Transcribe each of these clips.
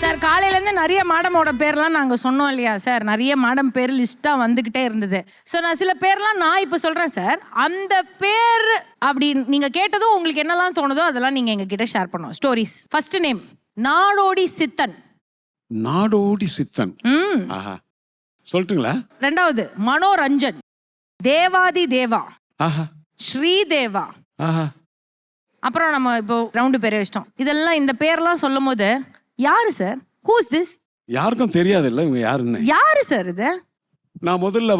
Sir காலையிலேருந்து நிறைய மேடமோட பேர்லாம் நாங்கள் சொன்னோம் இல்லையா சார், நிறைய மேடம் பேர் லிஸ்ட்டாக வந்துக்கிட்டே இருந்தது. ஸோ நான் சில பேர்லாம் நான் இப்போ சொல்கிறேன் சார். அந்த பேர் அப்படி நீங்கள் கேட்டதும் உங்களுக்கு என்னெல்லாம் தோணுதோ அதெல்லாம் நீங்கள் எங்ககிட்ட ஷேர் பண்ணோம். ஸ்டோரிஸ். ஃபர்ஸ்ட் நேம் நாடோடி சித்தன். நாடோடி சித்தன். ஆஹா, சொல்லட்டுங்களா? ரெண்டாவது மனோரஞ்சன், தேவாதி தேவா, ஆஹா, ஸ்ரீதேவா. ஆஹா. அப்புறம் நம்ம இப்போ ரவுண்டு பேரே வச்சிட்டோம். இதெல்லாம் இந்த பேர்லாம் சொல்லும் போது யாரு சார்? Who's this? யாருக்கும் தெரியாது இல்லை இவங்க யாருன்னு. யாரு சார் இது? நான் முதல்ல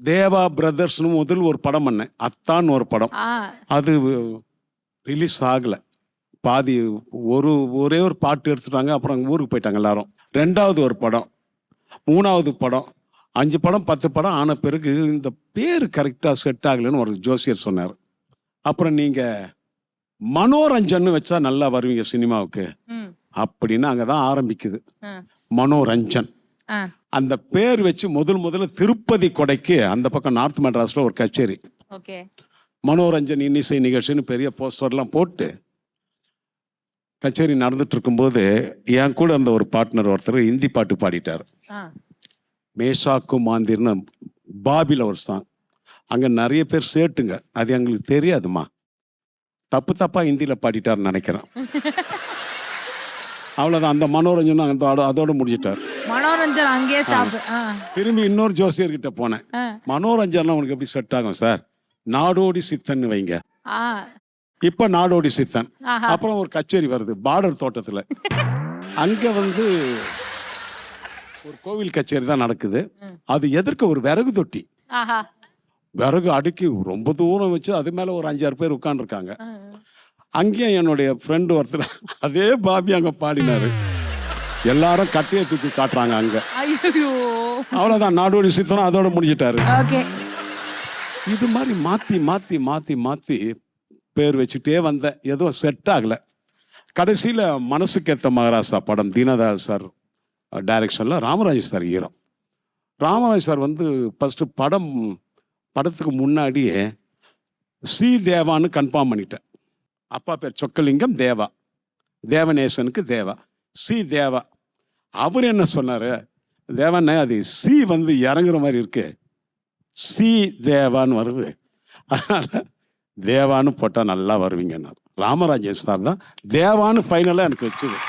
தேவா பிரதர்ஸ்னு முதல் ஒரு படம் பண்ணேன். அத்தான் ஒரு படம். அது ரிலீஸ் ஆகலை. பாதி ஒரே ஒரு பாட்டு எடுத்துட்டாங்க. அப்புறம் அங்கே ஊருக்கு போயிட்டாங்க எல்லாரும். ரெண்டாவது ஒரு படம், மூணாவது படம், 5 படம் 10 படம் ஆன பிறகு இந்த பேர் கரெக்டாக செட் ஆகலைன்னு ஒரு ஜோசியர் சொன்னார். அப்புறம் நீங்கள் மனோரஞ்சன் வச்சா நல்லா வருவீங்க சினிமாவுக்கு அப்படின்னு அங்கே தான் ஆரம்பிக்குது. மனோரஞ்சன் அந்த பேர் வச்சு முதல்ல திருப்பதி கொடைக்கு அந்த பக்கம் நார்த் மெட்ராஸில் ஒரு கச்சேரி, மனோரஞ்சன் இன்னிசை நிகழ்ச்சின்னு பெரிய போஸ்டர்லாம் போட்டு கச்சேரி நடந்துட்டு இருக்கும்போது என் கூட அந்த ஒரு பார்ட்னர் ஒருத்தர் ஹிந்தி பாட்டு பாடிட்டார். மேஷாக்கு மாந்திர்னு பாபில ஒரு சாங். அங்கே நிறைய பேர் சேட்டுங்க, அது எங்களுக்கு தெரியாதுமா, தப்பா ஹிந்தியில் பாடிட்டார்னு நினைக்கிறேன். அவ்வளோதான். அந்த மனோரஞ்சன் அதோட முடிச்சிட்டார். மனோரஞ்சன் அங்கேயே ஸ்டாப். திரும்பி இன்னொரு ஜோசியர்கிட்ட போனேன். மனோரஞ்சன்லாம் உனக்கு எப்படி செட் ஆகும் சார்? நாடோடி சித்தன் வைங்க. இப்ப நாடோடி சித்தன். அப்புறம் ஒரு கச்சேரி வருது பார்டர் தோட்டத்தில். அங்கே ஒரு கோவில் கச்சேரி தான் நடக்குது. அது எதிர்க்க ஒரு விறகு தொட்டி, விறகு அடுக்கி ரொம்ப தூரம் வச்சு அது மேலே ஒரு 5-6 பேர் உட்காந்துருக்காங்க. அங்கேயும் என்னுடைய ஃப்ரெண்டு ஒருத்தர் அதே பாபி அங்கே பாடினாரு. எல்லாரும் கட்டையை தூக்கி காட்டுறாங்க அங்கே. அவ்வளோதான், நாடோடி சித்தனும் அதோட முடிச்சிட்டாரு. இது மாதிரி மாற்றி மாற்றி மாற்றி மாற்றி பேர் வச்சுட்டே வந்தேன். எதுவும் செட் ஆகலை. கடைசியில் மனசுக்கேற்ற மகாராசா படம், தீனதயாள் சார் டைரக்ஷனில், Ramaraj sir hero. Ramaraj sir first படத்துக்கு முன்னாடியே சி தேவான்னு கன்ஃபார்ம் பண்ணிட்டேன். அப்பா பேர் சொக்கலிங்கம், தேவா, தேவநேசனுக்கு தேவா, சி தேவா. அவர் என்ன சொன்னார், தேவண்ணே அது சி இறங்குற மாதிரி இருக்கு, சி தேவான்னு வருது, அதனால் தேவான்னு போட்டால் நல்லா வருவீங்கன்னார். ராமராஜன் சார் தான் தேவான்னு ஃபைனலாக எனக்கு வச்சுது.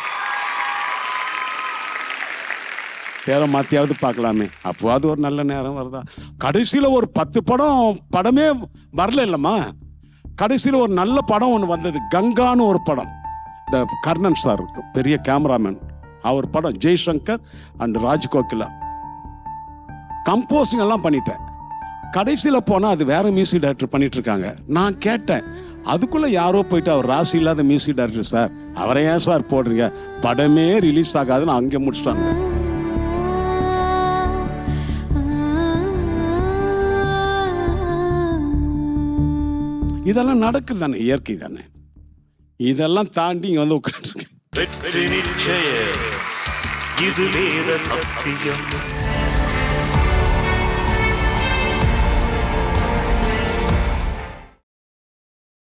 பேரை மாற்றியாவது பார்க்கலாமே, அப்போது ஒரு நல்ல நேரம் வருதா. கடைசியில் ஒரு 10 படமே வரல இல்லைம்மா. கடைசியில் ஒரு நல்ல படம் ஒன்று வந்தது, கங்கான்னு ஒரு படம். இந்த கர்ணன் சார் பெரிய கேமராமேன், அவர் படம், ஜெய்சங்கர் அண்ட் ராஜ்கோகிலா. கம்போசிங் எல்லாம் பண்ணிட்டேன். கடைசியில் போனால் அது வேற மியூசிக் டைரக்டர் பண்ணிட்டு இருக்காங்க. நான் கேட்டேன், அதுக்குள்ளே யாரோ போயிட்டு அவர் ராசி இல்லாத மியூசிக் டைரக்டர் சார், அவரை ஏன் சார் போடுறீங்க, படமே ரிலீஸ் ஆகாதுன்னு அங்கே முடிச்சிட்டாங்க. இதெல்லாம் நடக்குது தானே, இயற்கை தானே. இதெல்லாம் தாண்டி இங்க உட்காந்துருக்கு.